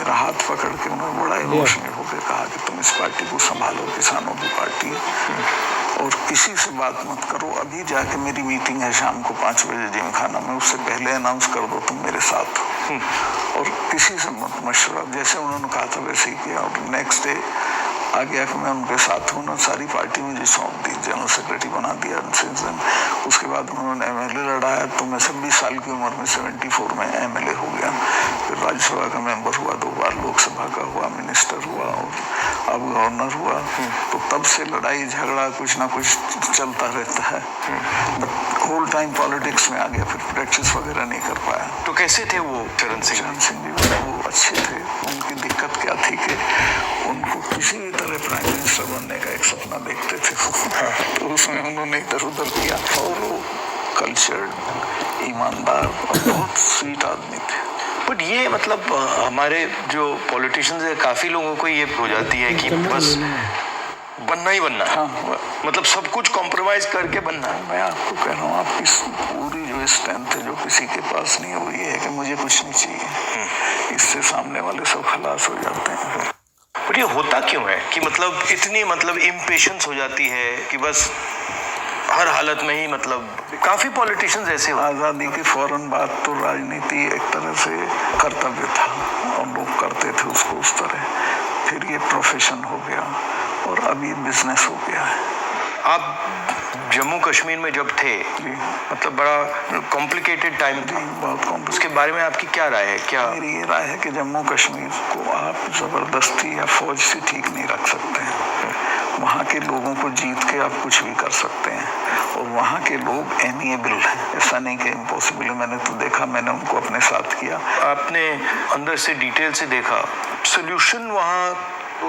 मेरा हाथ पकड़ के उन्होंने बड़ा इमोशनल होकर कहा कि तुम इस पार्टी को संभालो, किसानों की पार्टी है, और किसी से बात मत करो, अभी जाके मेरी मीटिंग है शाम को 5 बजे जिम खाना में, उससे पहले अनाउंस कर दो तुम मेरे साथ हो, और किसी से मत मशवरा। जैसे उन्होंने कहा था वैसे ही किया, और नेक्स्ट डे आ गया कि मैं उनके साथ हूँ। उन्होंने सारी पार्टी मुझे सौंप दी, जनरल सेक्रेटरी बना दिया। उसके बाद उन्होंने MLA लड़ाया, तो मैं 26 साल की उम्र में 74 में MLA हो गया। फिर राज्यसभा का मेंबर हुआ 2 बार, लोकसभा का हुआ, मिनिस्टर हुआ, और अब गवर्नर हुआ। तो तब से लड़ाई झगड़ा कुछ ना कुछ चलता रहता है, बट होल टाइम पॉलिटिक्स में आ गया, फिर प्रैक्टिस वगैरह नहीं कर पाया। तो कैसे थे वो चरण सिंह जी? वो अच्छे थे। उनकी दिक्कत क्या थी कि उनको किसी भी तरह प्राइम मिनिस्टर बनने का एक सपना देखते थे, तो उसमें उन्होंने इधर उधर किया। और वो कल्चर्ड, ईमानदार और बहुत स्वीट आदमी थे। बट ये मतलब हमारे जो पॉलिटिशियंस है, काफी लोगों को ये हो जाती है कि बस बनना ही बनना है। हाँ, मतलब सब कुछ कॉम्प्रोमाइज करके बनना है। मैं आपको कह रहा हूँ, आपकी पूरी जो स्ट्रेंथ है जो किसी के पास नहीं है, वो ये है कि मुझे कुछ नहीं चाहिए। इससे सामने वाले सब खलास हो जाते हैं। बट ये होता क्यों है कि मतलब इतनी मतलब इम्पेशंस हो जाती है कि बस हर हालत में ही, मतलब काफी पॉलिटिशियंस ऐसे हो। आज़ादी की फौरन बाद तो राजनीति एक तरह से कर्तव्य था और लोग करते थे उसको उस तरह, फिर ये प्रोफेशन हो गया और अब ये बिजनेस हो गया है। आप जम्मू कश्मीर में जब थे, मतलब बड़ा कॉम्प्लिकेटेड टाइम था, बहुत कॉम्प्लिकेटेड। उसके बारे में आपकी क्या राय है? क्या मेरी ये राय है कि जम्मू कश्मीर को आप जबरदस्ती या फौज से ठीक नहीं रख सकते हैं। वहाँ के लोगों को जीत के आप कुछ भी कर सकते हैं, और वहाँ के लोग एमिएबल हैं, ऐसा नहीं कि इम्पॉसिबल है। मैंने तो देखा, मैंने उनको अपने साथ किया। आपने अंदर से डिटेल से देखा, सोल्यूशन वहाँ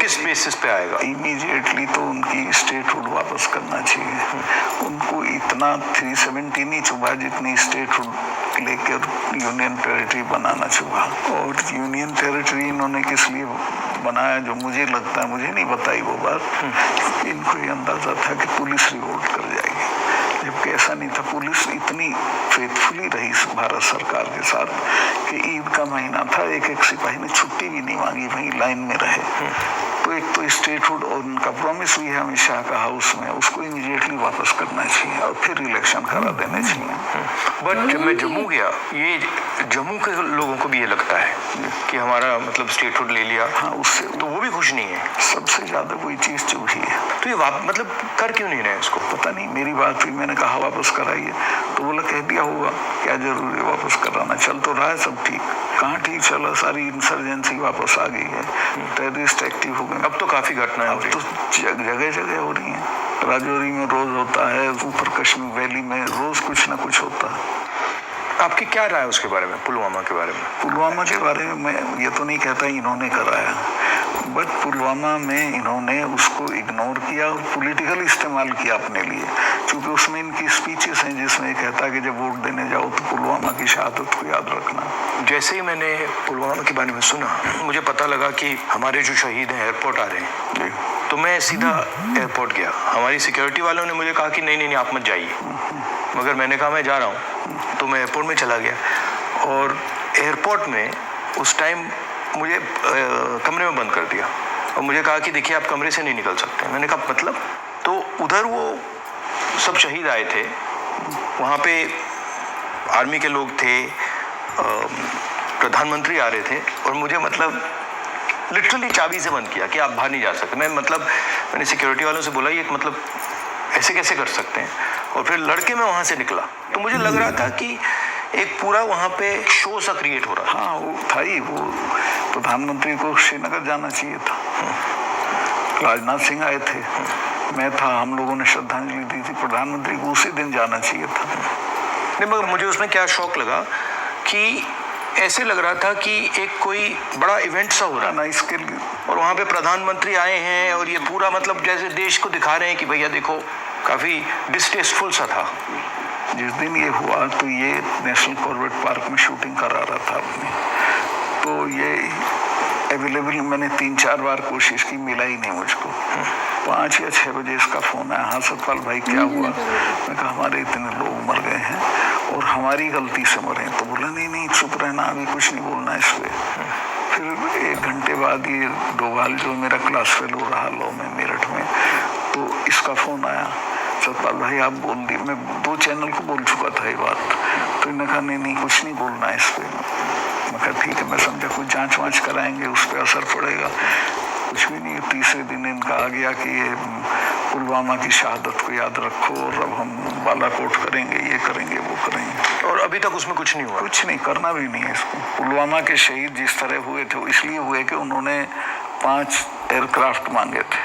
किस बेसिस पे आएगा? इमीडिएटली तो उनकी स्टेटहुड वापस करना चाहिए। उनको इतना 370 नहीं चुभा जितनी स्टेटहुड लेकर यूनियन टेरिटरी बनाना चुभा। और यूनियन टेरिटरी इन्होंने किस लिए बनाया, जो मुझे लगता है, मुझे नहीं बताई वो बात, इनको ये अंदाजा था कि पुलिस रिवोल्ट कर जाएगी, जबकि ऐसा नहीं था। पुलिस इतनी फेथफुली रही भारत सरकार के साथ कि ईद का महीना था, एक सिपाही ने छुट्टी भी नहीं मांगी, वहीं लाइन में रहे। तो एक तो स्टेटहुड और उनका प्रॉमिस हुई है अमित शाह का हाउस में, उसको इमीडिएटली वापस करना चाहिए और फिर इलेक्शन करा देने चाहिए। बट जब मैं जम्मू गया, ये जम्मू के लोगों को भी ये लगता है कि हमारा मतलब स्टेटहुड ले लिया। हाँ, उससे तो वो भी खुश नहीं है। सबसे ज्यादा वही चीज चुभी है। तो ये मतलब कर क्यों नहीं रहे इसको? पता नहीं, मेरी बात हुई, मैंने कहा वापस कराइए, तो बोला कह दिया होगा, क्या जरूरी है वापस कराना, चल तो रहा है सब ठीक। कहाँ ठीक चला, सारी इंसर्जेंसी वापस आ गई है, टेररिस्ट एक्टिव हो गए। अब तो काफी घटनाएं हो रही हैं, तो जगह जगह हो रही हैं। राजौरी में रोज होता है, ऊपर कश्मीर वैली में रोज कुछ ना कुछ होता है। आपकी क्या राय है उसके बारे में, पुलवामा के बारे में? पुलवामा के बारे में मैं ये तो नहीं कहता इन्होंने कराया, बट पुलवामा में इन्होंने उसको इग्नोर किया और पॉलिटिकल इस्तेमाल किया अपने लिए, क्योंकि उसमें इनकी स्पीचेस हैं जिसमें ये कहता है कि जब वोट देने जाओ तो पुलवामा की शहादत को याद रखना। जैसे ही मैंने पुलवामा के बारे में सुना, मुझे पता लगा कि हमारे जो शहीद हैं एयरपोर्ट आ रहे हैं, तो मैं सीधा एयरपोर्ट गया। हमारी सिक्योरिटी वालों ने मुझे कहा कि नहीं आप मत जाइए, मगर मैंने कहा मैं जा रहा हूँ, तो मैं एयरपोर्ट में चला गया। और एयरपोर्ट में उस टाइम मुझे कमरे में बंद कर दिया और मुझे कहा कि देखिए आप कमरे से नहीं निकल सकते। मैंने कहा मतलब? तो उधर वो सब शहीद आए थे, वहाँ पे आर्मी के लोग थे, प्रधानमंत्री आ रहे थे, और मुझे मतलब लिटरली चाबी से बंद किया कि आप बाहर नहीं जा सकते। मैंने सिक्योरिटी वालों से बोला ये मतलब ऐसे कैसे कर सकते हैं, और फिर लड़के मैं वहाँ से निकला तो मुझे लग रहा था कि एक पूरा वहाँ पे शो सा क्रिएट हो रहा था। हाँ, वो था ही, वो प्रधानमंत्री को श्रीनगर जाना चाहिए था, राजनाथ सिंह आए थे, मैं था, हम लोगों ने श्रद्धांजलि दी थी, प्रधानमंत्री को उसी दिन जाना चाहिए था। नहीं, मगर मुझे उसमें क्या शौक लगा कि ऐसे लग रहा था कि एक कोई बड़ा इवेंट सा हो रहा है ना इसके लिए, और वहाँ पे प्रधानमंत्री आए हैं और ये पूरा मतलब जैसे देश को दिखा रहे हैं कि भैया देखो, काफ़ी डिस्टेस्टफुल सा था। जिस दिन ये हुआ तो ये नेशनल कॉर्बेट पार्क में शूटिंग करा रहा था अपनी, तो ये अवेलेबल, मैंने 3-4 बार कोशिश की, मिला ही नहीं मुझको। 5 या 6 बजे इसका फ़ोन आया, हाँ सतपाल भाई क्या हुआ? मैं कहा हमारे इतने लोग मर गए हैं और हमारी गलती से मरे। तो बोला नहीं चुप रहना, अभी कुछ नहीं बोलना इस पर। फिर 1 घंटे बाद ये डोभाल जो मेरा क्लास फेलो रहा लॉ में मेरठ में, तो इसका फ़ोन आया, सतपाल भाई आप बोल दिए। मैं 2 चैनल को बोल चुका था ये बात, तो इन्होंने कहा नहीं कुछ नहीं बोलना है इस पर। मैं कहा ठीक है, मैं समझा कोई जांच वाँच कराएंगे उस पर असर पड़ेगा, कुछ भी नहीं। तीसरे दिन इनका आ गया कि ये पुलवामा की शहादत को याद रखो और अब हम बालाकोट करेंगे, ये करेंगे, वो करेंगे। और अभी तक उसमें कुछ नहीं हुआ? कुछ नहीं, करना भी नहीं है इसको। पुलवामा के शहीद जिस तरह हुए थे वो इसलिए हुए कि उन्होंने 5 एयरक्राफ्ट मांगे थे।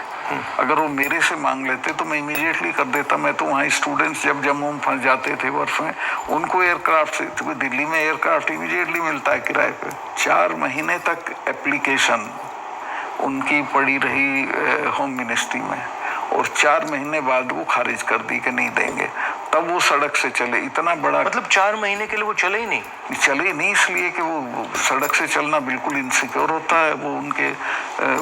अगर वो मेरे से मांग लेते तो मैं इमीडिएटली कर देता। मैं तो वहाँ स्टूडेंट्स जब जम्मू में फंस जाते थे वर्ष में, उनको एयरक्राफ्ट से, क्योंकि दिल्ली में एयरक्राफ्ट इमीडिएटली मिलता है किराए पे। 4 महीने तक एप्लीकेशन उनकी पड़ी रही होम मिनिस्ट्री में, और 4 महीने बाद वो खारिज कर दी कि नहीं देंगे। तब वो सड़क से चले। इतना बड़ा, मतलब 4 महीने के लिए वो चले ही नहीं? चले ही नहीं इसलिए कि वो सड़क से चलना बिल्कुल इनसिक्योर होता है, वो उनके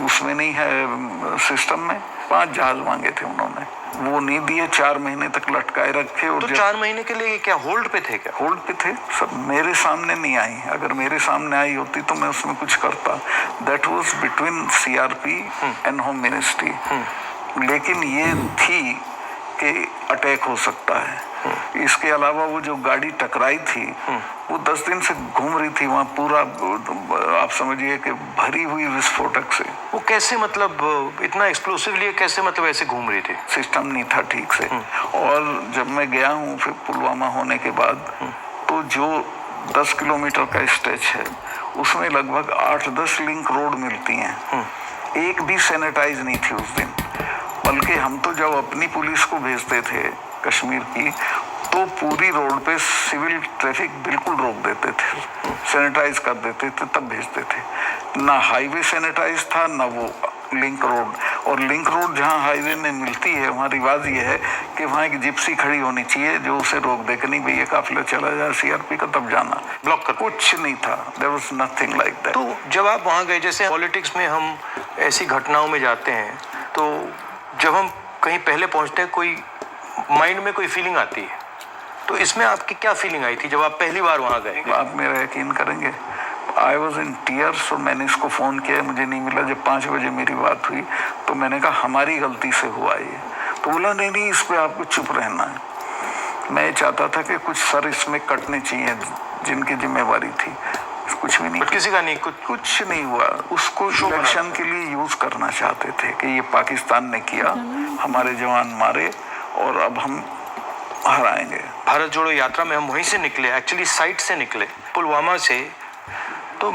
उसमें नहीं है सिस्टम में। 5 जहाज मांगे थे उन्होंने, वो नहीं दिए, 4 महीने तक लटकाए रखे। और तो 4 महीने के लिए क्या होल्ड पे थे? क्या होल्ड पे थे सब? मेरे सामने नहीं आई। अगर मेरे सामने आई होती तो मैं उसमें कुछ करता। That was between CRP and home ministry. लेकिन ये थी कि अटैक हो सकता है। इसके अलावा वो जो गाड़ी टकराई थी वो 10 दिन से घूम रही थी वहाँ, पूरा आप समझिए कि भरी हुई विस्फोटक से। वो कैसे, मतलब इतना एक्सप्लोसिवली कैसे, मतलब ऐसे घूम रही थी? सिस्टम नहीं था ठीक से। और जब मैं गया हूँ फिर पुलवामा होने के बाद, तो जो 10 किलोमीटर का स्ट्रेच है उसमें लगभग 8-10 लिंक रोड मिलती हैं। एक भी सैनिटाइज नहीं थी उस दिन। बल्कि हम तो जब अपनी पुलिस को भेजते थे कश्मीर की, तो पूरी रोड पे सिविल ट्रैफिक बिल्कुल रोक देते थे, सैनिटाइज कर देते थे, तब भेजते थे। ना हाईवे सैनिटाइज था ना वो लिंक रोड। और लिंक रोड जहाँ हाईवे में मिलती है वहाँ रिवाज ये है कि वहाँ एक जिप्सी खड़ी होनी चाहिए जो उसे रोक दे कि नहीं भैया काफिला चला जाए सीआरपी का, तब जाना। ब्लॉक कर? कुछ नहीं था, there was nothing like that. तो जब आप वहाँ गए, जैसे पॉलिटिक्स में हम ऐसी घटनाओं में जाते हैं, तो जब हम कहीं पहले पहुँचते हैं कोई माइंड में कोई फीलिंग आती है, तो इसमें आपकी क्या फीलिंग आई थी जब आप पहली बार वहाँ गए? आप मेरा यकीन करेंगे, आई वॉज इन टीयर्स। और मैंने इसको फ़ोन किया, मुझे नहीं मिला। जब 5 बजे मेरी बात हुई तो मैंने कहा हमारी गलती से हुआ ये। तो बोला नहीं इस पर आपको चुप रहना है। मैं चाहता था कि कुछ सर इसमें कटने चाहिए जिनकी जिम्मेवारी थी। कुछ भी नहीं, किसी का नहीं, कुछ नहीं हुआ। उसको इलेक्शन के लिए यूज़ करना चाहते थे कि ये पाकिस्तान ने किया, हमारे जवान मारे और अब हम हराएंगे। भारत जोड़ो यात्रा में हम वहीं से निकले, एक्चुअली साइट से निकले, पुलवामा से। तो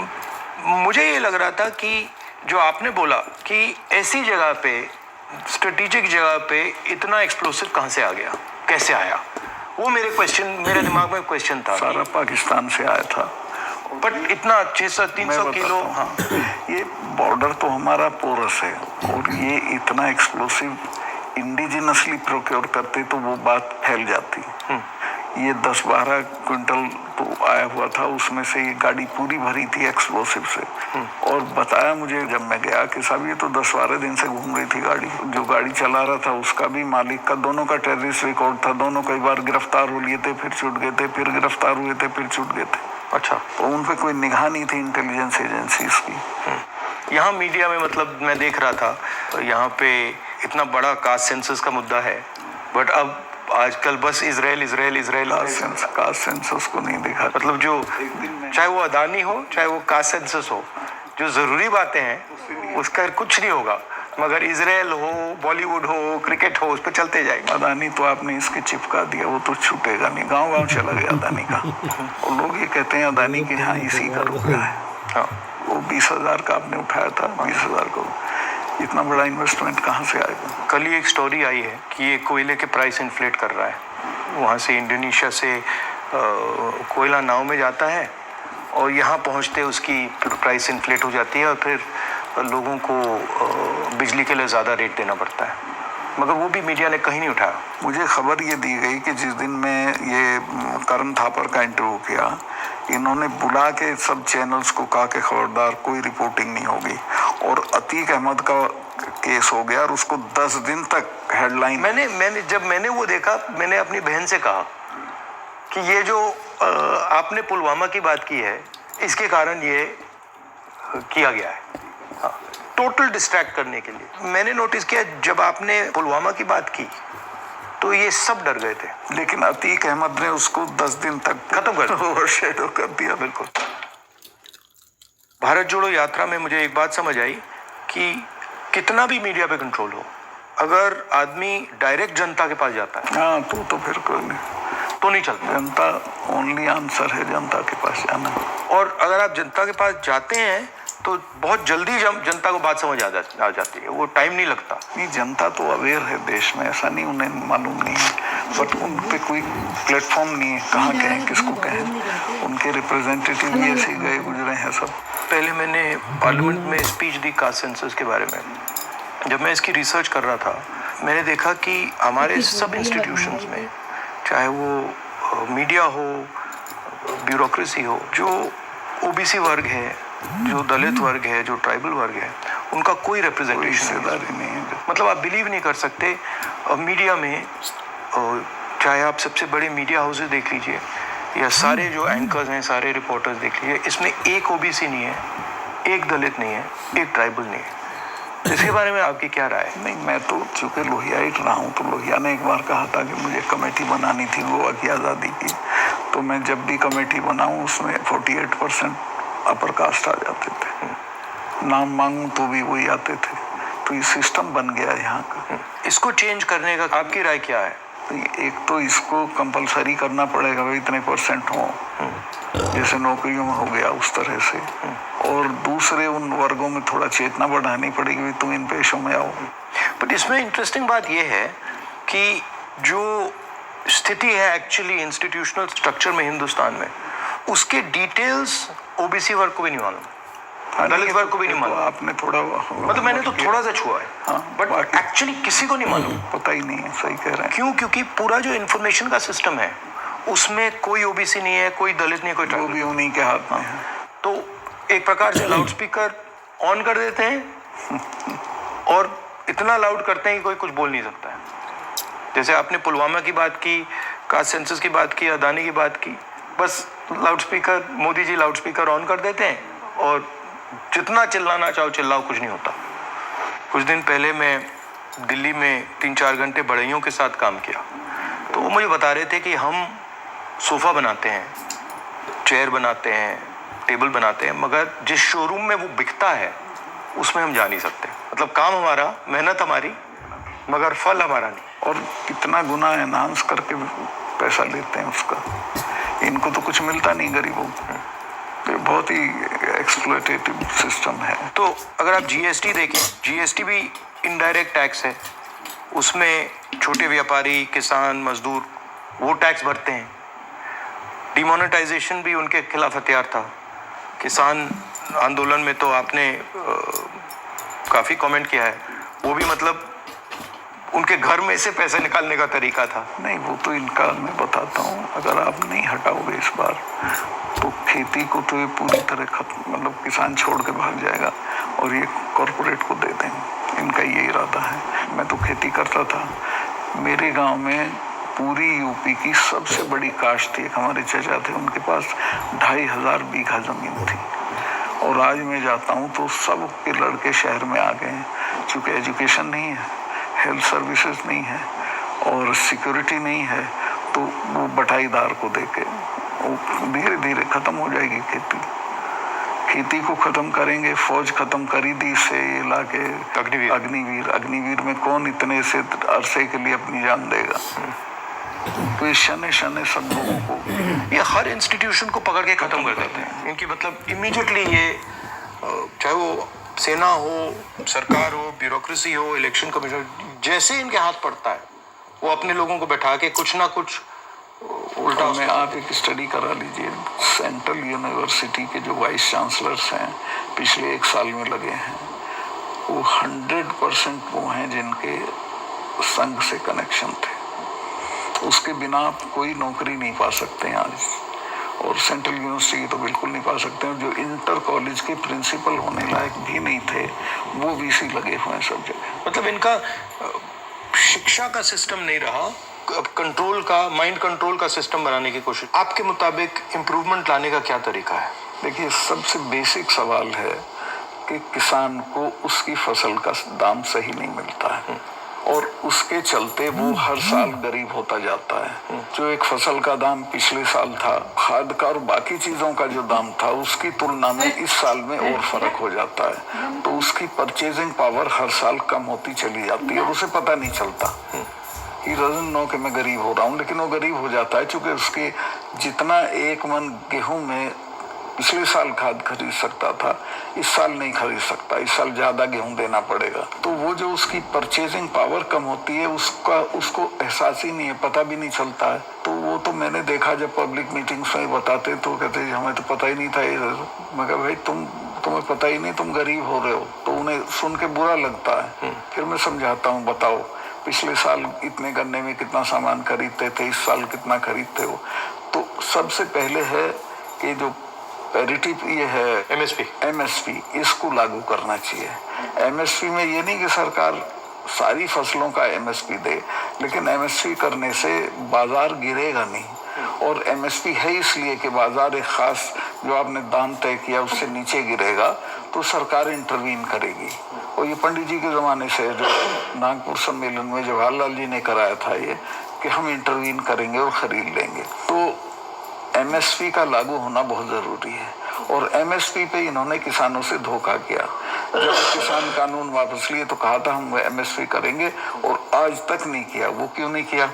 मुझे ये लग रहा था कि जो आपने बोला कि ऐसी जगह पे, स्ट्रेटेजिक जगह पे इतना एक्सप्लोसिव कहाँ से आ गया, कैसे आया, वो मेरे दिमाग में क्वेश्चन था। सारा पाकिस्तान से आया था, बट इतना 600-300 किलो। हाँ, ये बॉर्डर तो हमारा पोरस है, और ये इतना एक्सप्लोसिव इंडिजिनसली प्रोक्योर करते तो वो बात फैल जाती। ये 10-12 क्विंटल तो आया हुआ था, उसमें से ये गाड़ी पूरी भरी थी एक्सप्लोसिव से। और बताया मुझे जब मैं गया कि साहब ये तो 10-12 दिन से घूम रही थी गाड़ी। जो गाड़ी चला रहा था उसका भी, मालिक का, दोनों का टेररिस्ट रिकॉर्ड था। दोनों कई बार गिरफ्तार हो लिए थे, फिर छूट गए थे, फिर गिरफ्तार हुए थे, फिर छूट गए थे। अच्छा, तो उन पर कोई निगाह नहीं थी इंटेलिजेंस एजेंसीज की। यहाँ मीडिया में, मतलब मैं देख रहा था, यहाँ पे इतना बड़ा कास्ट सेंसस का मुद्दा है, बट अब आजकल बस इजराइल। कास्ट सेंसस को नहीं देखा। मतलब जो, चाहे वो अदानी हो, चाहे वो कास्ट सेंसस हो, जो ज़रूरी बातें हैं उसका कुछ नहीं होगा, मगर इजराइल हो, बॉलीवुड हो, क्रिकेट हो, उस पर चलते जाएगा। अदानी तो आपने इसके चिपका दिया, वो तो छूटेगा नहीं, गांव चला गया अदानी का। और लोग ये कहते हैं अदानी के यहाँ इसी का रुपया है। हाँ, वो 20,000 का आपने उठाया था, 20,000 को इतना बड़ा इन्वेस्टमेंट कहाँ से आएगा? कल ही एक स्टोरी आई है कि ये कोयले के प्राइस इन्फ्लेट कर रहा है। वहाँ से इंडोनेशिया से कोयला नाव में जाता है और यहाँ पहुँचते उसकी प्राइस इन्फ्लेट हो जाती है, और फिर लोगों को बिजली के लिए ज़्यादा रेट देना पड़ता है, मगर वो भी मीडिया ने कहीं नहीं उठाया। मुझे खबर ये दी गई कि जिस दिन मैं ये करण थापर का इंटरव्यू किया, इन्होंने बुला के सब चैनल्स को कहा कि खबरदार कोई रिपोर्टिंग नहीं होगी, और अतीक अहमद का केस हो गया और उसको 10 दिन तक हेडलाइन। जब मैंने वो देखा, मैंने अपनी बहन से कहा कि ये जो आपने पुलवामा की बात की है, इसके कारण ये किया गया है। टोटल डिस्ट्रैक्ट करने के लिए। मैंने नोटिस किया जब आपने पुलवामा की बात की तो ये सब डर गए थे, लेकिन अतीक अहमद ने उसको 10 दिन तक खत्म कर दिया, ओवरशैडो कर दिया। बिल्कुल। भारत जोड़ो यात्रा में मुझे एक बात समझ आई कि कितना भी मीडिया पे कंट्रोल हो, अगर आदमी डायरेक्ट जनता के पास जाता है हाँ तो फिर कोई नहीं, तो नहीं चलता। जनता ओनली आंसर है, जनता के पास जाना। और अगर आप जनता के पास जाते हैं तो बहुत जल्दी जनता को बात समझ आ जाती है, वो टाइम नहीं लगता। नहीं, जनता तो अवेयर है देश में, ऐसा नहीं उन्हें मालूम नहीं है, बट उन पे कोई प्लेटफॉर्म नहीं है, कहाँ कहें, किसको कहें। उनके रिप्रेजेंटेटिव भी ऐसे गए गुजरे हैं सब। पहले मैंने पार्लियामेंट में स्पीच दी कास्ट सेंसस के बारे में। जब मैं इसकी रिसर्च कर रहा था मैंने देखा कि हमारे सब इंस्टीट्यूशंस में, चाहे वो मीडिया हो, ब्यूरोक्रेसी हो, जो ओबीसी वर्ग है, जो दलित वर्ग है, जो ट्राइबल वर्ग है, उनका कोई रिप्रेजेंटेशन नहीं है। मतलब आप बिलीव नहीं कर सकते, मीडिया में चाहे आप सबसे बड़े मीडिया हाउसेस देख लीजिए या सारे जो एंकर्स हैं, सारे रिपोर्टर्स देख लीजिए, इसमें एक ओबीसी नहीं है, एक दलित नहीं है, एक ट्राइबल नहीं है। इसके बारे में आपकी क्या राय है? नहीं, मैं तो चूंकि लोहियाइट रहा हूँ, तो लोहिया ने एक बार कहा था कि मुझे कमेटी बनानी थी गोवा की आज़ादी की, तो मैं जब भी कमेटी बनाऊँ उसमें 48% अपर कास्ट आ जाते थे, नाम मांगूं तो भी वही आते थे। तो ये सिस्टम बन गया है यहाँ का। इसको चेंज करने का आपकी राय क्या है? एक तो इसको कंपलसरी करना पड़ेगा, भाई इतने परसेंट हो, जैसे नौकरियों में हो गया उस तरह से। और दूसरे उन वर्गों में थोड़ा चेतना बढ़ानी पड़ेगी, भाई तुम इन पेशों में आओ। बट इसमें इंटरेस्टिंग बात यह है कि जो स्थिति है एक्चुअली इंस्टीट्यूशनल स्ट्रक्चर में हिंदुस्तान में, उसके डिटेल्स ओबीसी वर्ग को भी नहीं मालूम, दलित वर्ग को भी नहीं मालूम। आपने थोड़ा मतलब मैंने तो थोड़ा सा छुआ है, बट एक्चुअली किसी को नहीं मालूम, पता ही नहीं है। सही कह रहे हैं। क्यों? क्योंकि पूरा जो इन्फॉर्मेशन का सिस्टम है उसमें कोई ओबीसी नहीं है, कोई दलित नहीं, कोई वो भी उन्हीं के हाथ में है। तो एक प्रकार से लाउड स्पीकर ऑन कर देते हैं और इतना लाउड करते हैं कि कोई कुछ बोल नहीं सकता है। जैसे आपने पुलवामा की बात की, कास्ट सेंसस की बात की, अदानी की बात की, बस loudspeaker, Modi ji loudspeaker on कर देते हैं और जितना चिल्लाना चाहो चिल्लाओ, कुछ नहीं होता। कुछ दिन पहले मैं दिल्ली में 3-4 घंटे बढ़इयों के साथ काम किया, तो वो मुझे बता रहे थे कि हम सोफ़ा बनाते हैं, चेयर बनाते हैं, टेबल बनाते हैं, मगर जिस शोरूम में वो बिकता है उसमें हम जा नहीं सकते। मतलब काम हमारा, मेहनत हमारी, मगर फल हमारा नहीं। और कितना गुना एनहांस करके पैसा लेते हैं उसका। इनको तो कुछ मिलता नहीं गरीबों को, तो बहुत ही एक्सप्लॉयटेटिव सिस्टम है। तो अगर आप जीएसटी देखें, जीएसटी भी इनडायरेक्ट टैक्स है, उसमें छोटे व्यापारी, किसान, मजदूर वो टैक्स भरते हैं। डिमोनेटाइजेशन भी उनके खिलाफ हथियार था। किसान आंदोलन में तो आपने काफ़ी कमेंट किया है, वो भी मतलब उनके घर में से पैसे निकालने का तरीका था। नहीं, वो तो इनका मैं बताता हूँ, अगर आप नहीं हटाओगे इस बार तो खेती को तो ये पूरी तरह खत्म, मतलब किसान छोड़ के भाग जाएगा और ये कॉरपोरेट को दे देंगे। इनका ये इरादा है। मैं तो खेती करता था, मेरे गांव में पूरी यूपी की सबसे बड़ी काश्त थी, हमारे चचा थे, उनके पास 2500 बीघा जमीन थी। और आज मैं जाता हूँ तो सब के लड़के शहर में आ गए हैं, चूँकि एजुकेशन नहीं है, हेल्थ सर्विसेज नहीं है और सिक्योरिटी नहीं है, तो वो बटाईदार को देके धीरे धीरे खत्म हो जाएगी खेती। खेती को खत्म करेंगे, फौज खत्म करी दी से ये लाके अग्निवीर में कौन इतने से अरसे के लिए अपनी जान देगा। तो ये शने सब लोगों को, ये हर इंस्टीट्यूशन को पकड़ के खत्म कर देते हैं। इनकी मतलब इमीडिएटली ये, चाहे वो सेना हो, सरकार हो, ब्यूरोक्रेसी हो, इलेक्शन कमीशन, जैसे इनके हाथ पड़ता है वो अपने लोगों को बैठा के कुछ ना कुछ उल्टा। में आप एक स्टडी करा लीजिए, सेंट्रल यूनिवर्सिटी के जो वाइस चांसलर्स हैं पिछले 1 साल में लगे हैं, वो 100% वो हैं जिनके संघ से कनेक्शन थे। उसके बिना आप कोई नौकरी नहीं पा सकते हैं आज, और सेंट्रल यूनिवर्सिटी तो बिल्कुल नहीं पा सकते हैं। जो इंटर कॉलेज के प्रिंसिपल होने लायक भी नहीं थे वो वीसी लगे हुए हैं सब जगह। मतलब इनका शिक्षा का सिस्टम नहीं रहा, कंट्रोल का, माइंड कंट्रोल का सिस्टम बनाने की कोशिश। आपके मुताबिक इम्प्रूवमेंट लाने का क्या तरीका है? देखिए, सबसे बेसिक सवाल है कि किसान को उसकी फसल का दाम सही नहीं मिलता है और उसके चलते वो हर साल गरीब होता जाता है। जो एक फसल का दाम पिछले साल था, खाद का और बाकी चीजों का जो दाम था, उसकी तुलना में इस साल में और फर्क हो जाता है। तो उसकी परचेजिंग पावर हर साल कम होती चली जाती है और उसे पता नहीं चलता। He doesn't know कि मैं गरीब हो रहा हूँ, लेकिन वो गरीब हो जाता है क्योंकि उसके जितना एक मन गेहूं में पिछले साल खाद खरीद सकता था, इस साल नहीं खरीद सकता, इस साल ज्यादा गेहूं देना पड़ेगा। तो वो जो उसकी परचेजिंग पावर कम होती है, उसको एहसास ही नहीं है, पता भी नहीं चलता है। तो वो तो मैंने देखा जब पब्लिक मीटिंग्स में बताते तो कहते हमें तो पता ही नहीं था। मैं कहा भाई तुम्हें पता ही नहीं, तुम गरीब हो रहे हो। तो उन्हें सुन के बुरा लगता है। फिर मैं समझाता हूँ, बताओ पिछले साल इतने गन्ने में कितना सामान खरीदते थे, इस साल कितना खरीदते हो। तो सबसे पहले है कि जो पैरिटी ये है एमएसपी इसको लागू करना चाहिए। एमएसपी में ये नहीं कि सरकार सारी फसलों का एमएसपी दे, लेकिन एमएसपी करने से बाजार गिरेगा नहीं। और एमएसपी है इसलिए कि बाजार एक खास जो आपने दाम तय किया उससे नीचे गिरेगा तो सरकार इंटरवीन करेगी। और ये पंडित जी के जमाने से जो नागपुर सम्मेलन में जवाहरलाल जी ने कराया था ये कि हम इंटरवीन करेंगे और खरीद लेंगे। तो एमएसपी का लागू होना बहुत जरूरी है। और एमएसपी पे इन्होंने किसानों से धोखा किया। जब किसान कानून वापस लिए तो कहा था हम एमएसपी करेंगे और आज तक नहीं किया। वो क्यों नहीं किया?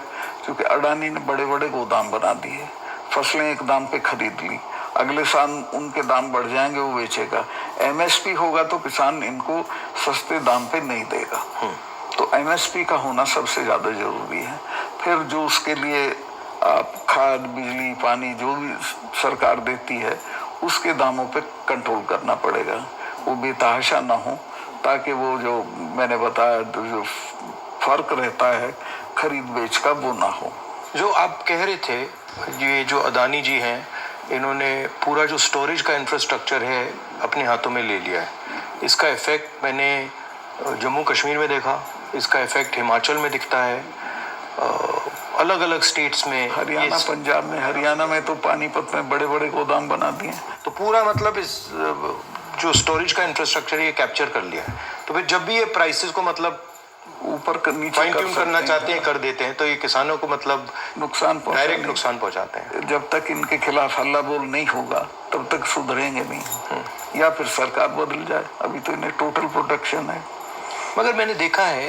क्योंकि अडानी ने बड़े बड़े गोदाम बना दिए, फसलें एक दाम पे खरीद ली, अगले साल उनके दाम बढ़ जाएंगे, वो बेचेगा। एमएसपी होगा तो किसान इनको सस्ते दाम पे नहीं देगा। तो एमएसपी का होना सबसे ज्यादा जरूरी है। फिर जो उसके लिए आप खाद, बिजली, पानी जो भी सरकार देती है उसके दामों पे कंट्रोल करना पड़ेगा, वो बेतहाशा ना हो, ताकि वो जो मैंने बताया जो फर्क रहता है खरीद बेच का वो ना हो। जो आप कह रहे थे, ये जो अदानी जी हैं, इन्होंने पूरा जो स्टोरेज का इंफ्रास्ट्रक्चर है अपने हाथों में ले लिया है। इसका इफेक्ट मैंने जम्मू कश्मीर में देखा, इसका इफेक्ट हिमाचल में दिखता है, अलग अलग स्टेट्स में, हरियाणा, पंजाब में। हरियाणा में तो पानीपत में बड़े बड़े गोदाम बना दिए। तो पूरा मतलब इस जो स्टोरेज का इंफ्रास्ट्रक्चर ये कैप्चर कर लिया है। तो फिर जब भी ये प्राइसेस को मतलब ऊपर नीचे फाइन ट्यून करना चाहते हैं, कर देते हैं, तो ये किसानों को मतलब नुकसान, डायरेक्ट नुकसान पहुंचाते हैं। जब तक इनके खिलाफ हल्ला बोल नहीं होगा तब तक सुधरेंगे नहीं, या फिर सरकार बदल जाए। अभी तो इन्हें टोटल प्रोटेक्शन है। मगर मैंने देखा है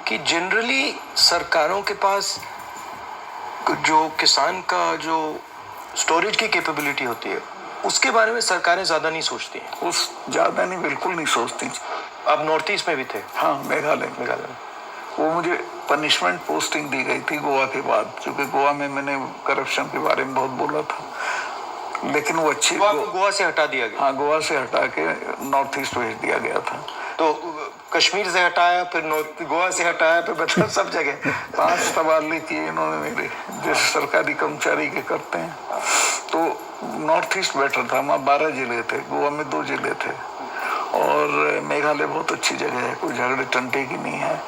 कि जनरली सरकारों के पास जो किसान का जो स्टोरेज की कैपेबिलिटी होती है उसके बारे में सरकारें ज्यादा नहीं सोचती हैं। उस ज्यादा नहीं, बिल्कुल नहीं सोचती। आप नॉर्थ ईस्ट में भी थे? हाँ, मेघालय में। वो मुझे पनिशमेंट पोस्टिंग दी गई थी गोवा के बाद, क्योंकि गोवा में मैंने करप्शन के बारे में बहुत बोला था। लेकिन वो अच्छी गोवा से हटा दिया गया। हाँ, गोवा से हटा के नॉर्थ ईस्ट भेज दिया गया था। तो कश्मीर से हटाया, फिर गोवा से हटाया, फिर मतलब सब जगह 5 तबादले किए इन्होंने मेरे, जैसे सरकारी कर्मचारी के करते हैं। तो नॉर्थ ईस्ट बेटर था, वहाँ 12 जिले थे, गोवा में 2 जिले थे। और मेघालय बहुत अच्छी जगह है, कोई झगड़े टंटे की नहीं है,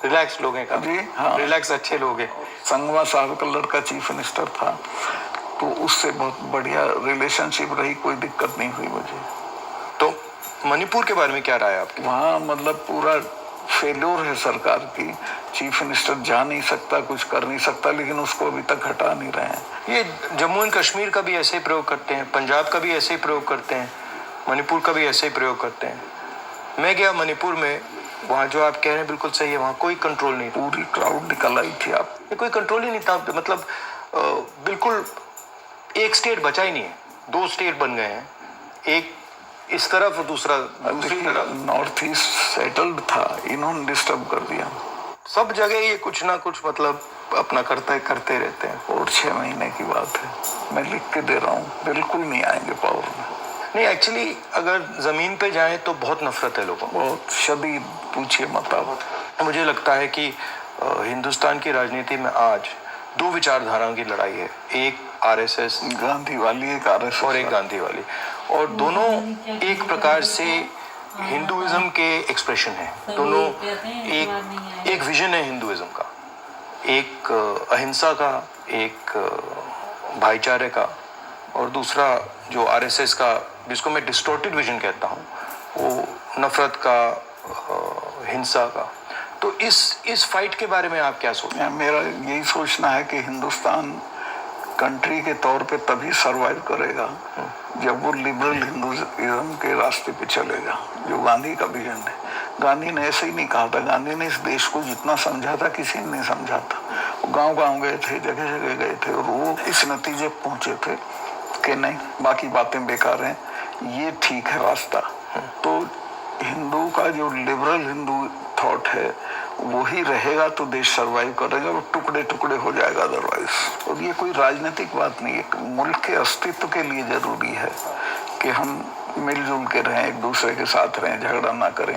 रिलैक्स लोग हैं जी। हाँ, रिलैक्स अच्छे लोग हैं। संगमा साहब का लड़का चीफ मिनिस्टर था, तो उससे बहुत बढ़िया रिलेशनशिप रही, कोई दिक्कत नहीं हुई मुझे। तो मणिपुर के बारे में क्या राय है आपकी? वहाँ मतलब पूरा फेल्योर है सरकार की। चीफ मिनिस्टर जा नहीं सकता, कुछ कर नहीं सकता, लेकिन उसको अभी तक हटा नहीं रहे हैं। ये जम्मू एंड कश्मीर का भी ऐसे ही प्रयोग करते हैं, पंजाब का भी ऐसे ही प्रयोग करते हैं, मणिपुर का भी ऐसे ही प्रयोग करते हैं। मैं गया मणिपुर में, वहाँ जो आप कह रहे हैं बिल्कुल सही है, वहाँ कोई कंट्रोल नहीं। पूरी क्राउड निकल आई थी, आप कोई कंट्रोल ही नहीं था। मतलब बिल्कुल एक स्टेट बचा ही नहीं है, 2 स्टेट बन गए हैं, एक इस तरफ और दूसरा दूसरी तरफ। नॉर्थ ईस्ट सेटल्ड था, इन्होंने डिस्टर्ब कर दिया। सब जगह ये कुछ ना कुछ मतलब अपना करते रहते हैं। और 6 महीने की बात है, मैं लिख के दे रहा हूँ, बिल्कुल नहीं आएंगे पावर में। नहीं, एक्चुअली अगर जमीन पे जाए तो बहुत नफरत है लोगों को, बहुत शदीद, पूछिए मत आप। मुझे लगता है कि हिंदुस्तान की राजनीति में आज 2 विचारधाराओं की लड़ाई है, एक आरएसएस गांधी वाली, एक आरएसएस और एक गांधी वाली, और दोनों एक प्रकार से हिंदुइज्म के एक्सप्रेशन है। दोनों एक विजन है हिंदुइज्म का, एक अहिंसा का, एक भाईचारे का, और दूसरा जो आरएसएस का, जिसको मैं डिस्टॉर्टेड विजन कहता हूँ, वो नफरत का, हिंसा का। तो इस फाइट के बारे में आप क्या सोचते हैं? मेरा यही सोचना है कि हिंदुस्तान कंट्री के तौर पे तभी सरवाइव करेगा जब वो लिबरल हिंदुइज्म के रास्ते पे चलेगा, जो गांधी का विजन है। गांधी ने ऐसे ही नहीं कहा था, गांधी ने इस देश को जितना समझा था किसी ने नहीं समझा था। वो गांव-गांव गए थे, जगह जगह गए थे और वो इस नतीजे पहुंचे थे कि नहीं, बाकी बातें बेकार हैं, ये ठीक है रास्ता। तो हिंदू का जो लिबरल हिंदू थॉट है वही रहेगा तो देश सरवाइव करेगा, वो टुकड़े टुकड़े हो जाएगा अदरवाइज। और ये कोई राजनीतिक बात नहीं है, मुल्क के अस्तित्व के लिए जरूरी है कि हम मिलजुल के रहें, एक दूसरे के साथ रहें, झगड़ा ना करें।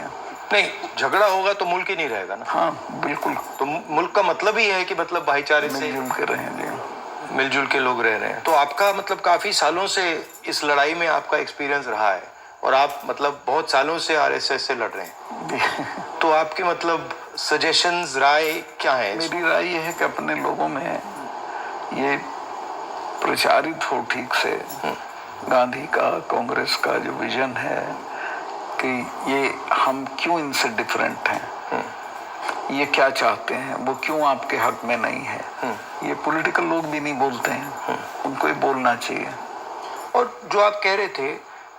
नहीं, झगड़ा होगा तो मुल्क ही नहीं रहेगा ना। हाँ बिल्कुल, तो मुल्क का मतलब ही है कि मतलब भाईचारे से मिलजुल के रहें। जी, मिलजुल के लोग रह रहे हैं। तो आपका मतलब काफी सालों से इस लड़ाई में आपका एक्सपीरियंस रहा है और आप मतलब बहुत सालों से आरएसएस से लड़ रहे हैं। तो आपके मतलब सजेशंस, राय क्या है? मेरी राय ये है कि अपने लोगों में ये प्रचारित हो ठीक से गांधी का, कांग्रेस का जो विजन है कि ये हम क्यों इनसे डिफरेंट हैं, ये क्या चाहते हैं, वो क्यों आपके हक में नहीं है, ये पॉलिटिकल लोग भी नहीं बोलते हैं, उनको ही बोलना चाहिए। और जो आप कह रहे थे,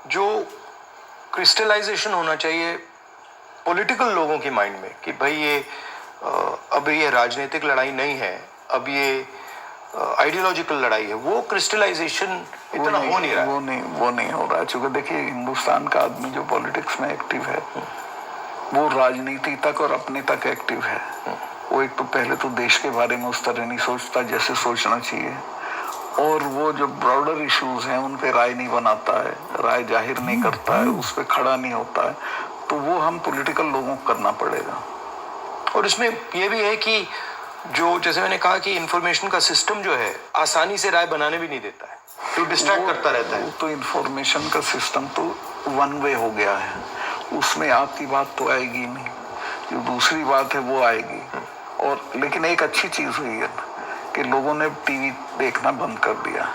जो क्रिस्टलाइजेशन होना चाहिए पॉलिटिकल लोगों के माइंड में कि भाई ये अब ये राजनीतिक लड़ाई नहीं है, अब ये आइडियोलॉजिकल लड़ाई है, वो क्रिस्टलाइजेशन इतना हो नहीं रहा है। वो नहीं हो रहा है। चूंकि देखिए हिंदुस्तान का आदमी जो पॉलिटिक्स में एक्टिव है वो राजनीति तक और अपने तक एक्टिव है। वो एक तो पहले तो देश के बारे में उस तरह नहीं सोचता जैसे सोचना चाहिए, और वो जो ब्रॉडर इश्यूज हैं उन पे राय नहीं बनाता है, राय जाहिर नहीं करता है, उस पर खड़ा नहीं होता है। तो वो हम पॉलिटिकल लोगों को करना पड़ेगा। और इसमें ये भी है कि जो जैसे मैंने कहा कि इंफॉर्मेशन का सिस्टम जो है आसानी से राय बनाने भी नहीं देता है, तो डिस्ट्रैक्ट करता रहता है। तो इंफॉर्मेशन का सिस्टम तो वन वे हो गया है, उसमें आपकी बात तो आएगी नहीं, जो दूसरी बात है वो आएगी। और लेकिन एक अच्छी चीज हुई है कि लोगों ने टीवी देखना बंद कर दिया,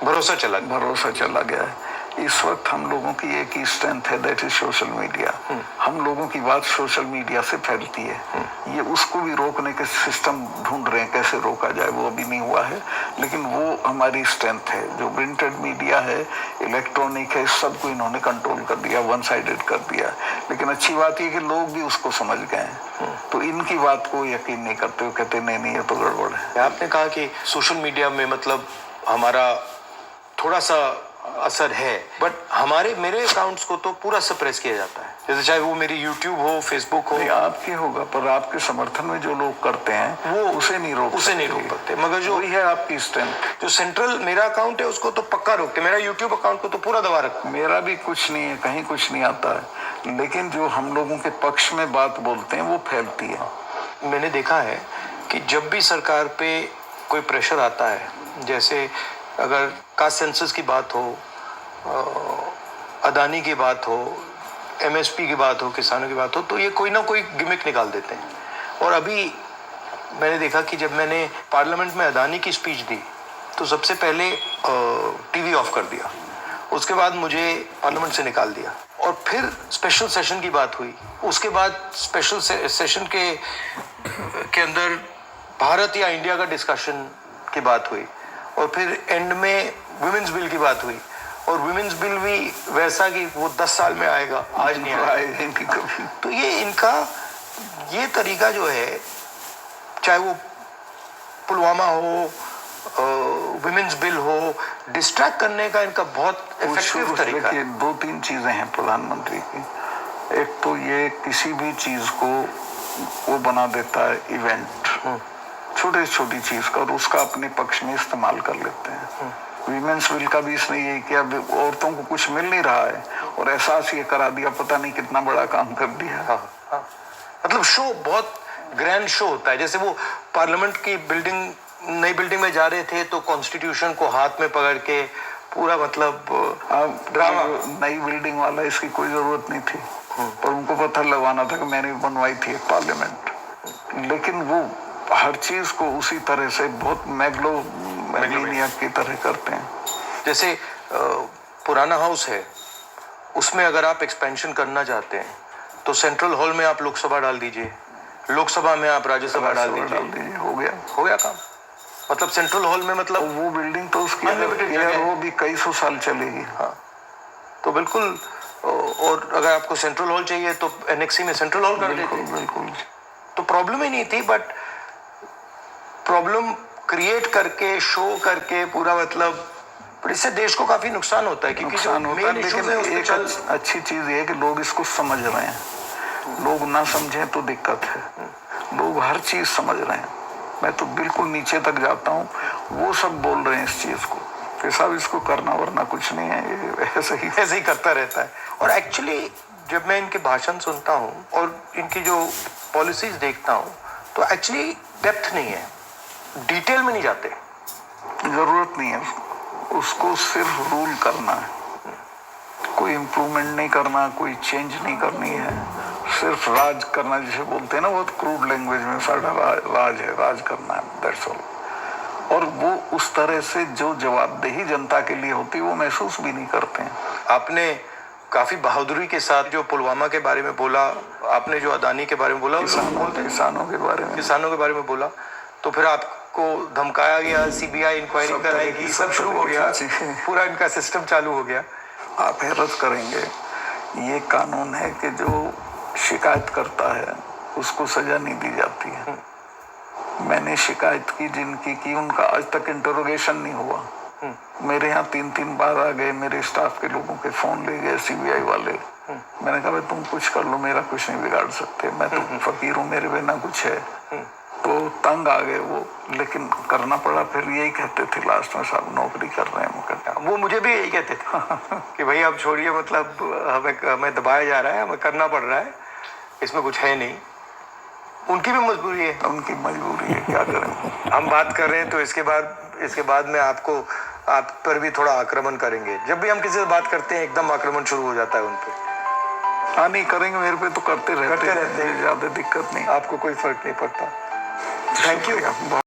भरोसा चला गया है। इस वक्त हम लोगों की एक ही स्ट्रेंथ है, दैट इज सोशल मीडिया। हम लोगों की बात सोशल मीडिया से फैलती है। ये उसको भी रोकने के सिस्टम ढूंढ रहे हैं, कैसे रोका जाए, वो अभी नहीं हुआ है, लेकिन वो हमारी स्ट्रेंथ है। जो प्रिंटेड मीडिया है, इलेक्ट्रॉनिक है, सबको इन्होंने कंट्रोल कर दिया, वन साइडेड कर दिया। लेकिन अच्छी बात ये कि लोग भी उसको समझ गए हैं, तो इनकी बात को यकीन नहीं करते, वो कहते नहीं ये तो गड़बड़ है। आपने कहा कि सोशल मीडिया में मतलब हमारा थोड़ा सा असर है, बट मेरे अकाउंट्स को तो पूरा सप्रेस किया जाता है, जैसे चाहे वो मेरी यूट्यूब हो, फेसबुक हो। आपके होगा, पर आपके समर्थन में जो लोग करते हैं वो उसे नहीं रोक पाते। मगर जो वही है आपकी स्ट्रेंथ। जो सेंट्रल मेरा अकाउंट है उसको तो पक्का रोकते, मेरा यूट्यूब अकाउंट को तो पूरा दबा रखते। मेरा भी कुछ नहीं है, कहीं कुछ नहीं आता है, लेकिन जो हम लोगों के पक्ष में बात बोलते हैं वो फैलती है। मैंने देखा है कि जब भी सरकार पे कोई प्रेशर आता है, जैसे अगर कास्ट सेंसस की बात हो, अदानी की बात हो, एमएसपी की बात हो, किसानों की बात हो, तो ये कोई ना कोई गिमिक निकाल देते हैं। और अभी मैंने देखा कि जब मैंने पार्लियामेंट में अदानी की स्पीच दी तो सबसे पहले टीवी ऑफ कर दिया, उसके बाद मुझे पार्लियामेंट से निकाल दिया। और फिर स्पेशल सेशन की बात हुई, उसके बाद स्पेशल सेशन के अंदर भारत या इंडिया का डिस्कशन की बात हुई, और फिर एंड में वुमेन्स बिल की बात हुई, और वुमेन्स बिल भी वैसा कि वो 10 साल में आएगा, आज नहीं आएगा कभी। तो ये इनका ये तरीका जो है, चाहे वो पुलवामा हो, वुमेन्स बिल हो, डिस्ट्रैक्ट करने का इनका बहुत इफेक्टिव तरीका है। 2-3 चीजें हैं प्रधानमंत्री की। एक तो ये किसी भी चीज को वो बना देता है इवेंट, छोटी चीज का, और उसका अपने पक्ष में इस्तेमाल कर लेते हैं। विमेंस बिल का भी इसने यही किया, औरतों को कुछ मिल नहीं रहा है और एहसास ये करा दिया, पता नहीं कितना बड़ा काम कर दिया। हाँ। मतलब शो बहुत ग्रैंड शो होता है। जैसे वो पार्लियामेंट की बिल्डिंग, नई बिल्डिंग में जा रहे थे तो कॉन्स्टिट्यूशन को हाथ में पकड़ के पूरा मतलब ड्रामा। नई बिल्डिंग वाला इसकी कोई जरूरत नहीं थी, पर उनको पत्थर लगवाना था कि मैंने बनवाई थी एक पार्लियामेंट। लेकिन वो हर चीज को उसी तरह से बहुत मैग्लोनिया की तरह करते हैं। जैसे पुराना हाउस है, उसमें अगर आप एक्सपेंशन करना चाहते हैं तो सेंट्रल हॉल में आप लोकसभा डाल दीजिए, लोकसभा में आप राज्यसभा डाल दीजिए, हो गया काम। मतलब सेंट्रल हॉल में मतलब वो बिल्डिंग तो उसकी Unlimited जगह है। वो भी कई सौ साल चलेगी। हाँ, तो बिल्कुल। और अगर आपको सेंट्रल हॉल चाहिए तो एनेक्सी में सेंट्रल हॉल कर देते। बिल्कुल। तो प्रॉब्लम ही नहीं थी, बट प्रॉब्लम क्रिएट करके, शो करके पूरा, मतलब इससे देश को काफी नुकसान होता है, क्योंकि नुकसान होता है। लेकिन एक अच्छी चीज ये है कि लोग इसको समझ रहे हैं। लोग ना समझें तो दिक्कत है, लोग हर चीज समझ रहे हैं। मैं तो बिल्कुल नीचे तक जाता हूँ, वो सब बोल रहे हैं इस चीज को कि साहब इसको करना वरना कुछ नहीं है, ये ऐसे ही करता रहता है। और एक्चुअली जब मैं इनके भाषण सुनता हूँ और इनकी जो पॉलिसीज देखता हूँ तो एक्चुअली डेप्थ नहीं है, डिटेल में नहीं जाते। जरूरत नहीं है उसको, सिर्फ रूल करना है, कोई इम्प्रूवमेंट नहीं करना, कोई चेंज नहीं करनी है, सिर्फ राज करना, जिसे बोलते हैं ना बहुत क्रूड लैंग्वेज में, सारा राज है, राज करना है, दैट्स ऑल। और वो उस तरह से जो जवाबदेही जनता के लिए होती है वो महसूस भी नहीं करते हैं। आपने काफी बहादुरी के साथ जो पुलवामा के बारे में बोला, आपने जो अदानी के बारे में बोला, किसानों के बारे में बोला, तो फिर आपको धमकाया गया, सीबीआई इंक्वायरी कराएगी, सब शुरू हो गया, पूरा इनका सिस्टम चालू हो गया। आप हैरत करेंगे, ये कानून है कि जो शिकायत करता है उसको सजा नहीं दी जाती है। मैंने शिकायत की जिनकी की, उनका आज तक इंटरोगेशन नहीं हुआ। मेरे यहाँ 3-3 बार आ गए, मेरे स्टाफ के लोगों के फोन ले गए सीबीआई वाले। मैंने कहा भाई तुम कुछ कर लो, मेरा कुछ नहीं बिगाड़ सकते, मैं तो फकीर हूँ, मेरे बिना कुछ है। तो तंग आ गए वो, लेकिन करना पड़ा। फिर यही कहते थे लास्ट में, साहब नौकरी कर रहे हैं। वो मुझे भी यही कहते थे कि भाई अब छोड़िए, मतलब हमें दबाया जा रहा है, हमें करना पड़ रहा है, इसमें कुछ है नहीं। उनकी भी मजबूरी है, क्या करें। हम बात कर रहे हैं तो इसके बाद में आप पर भी थोड़ा आक्रमण करेंगे। जब भी हम किसी से बात करते हैं एकदम आक्रमण शुरू हो जाता है उन पर। हाँ, नहीं करेंगे, मेरे पे तो करते रहते हैं, ज्यादा दिक्कत नहीं, आपको कोई फर्क नहीं पड़ता। Thank you.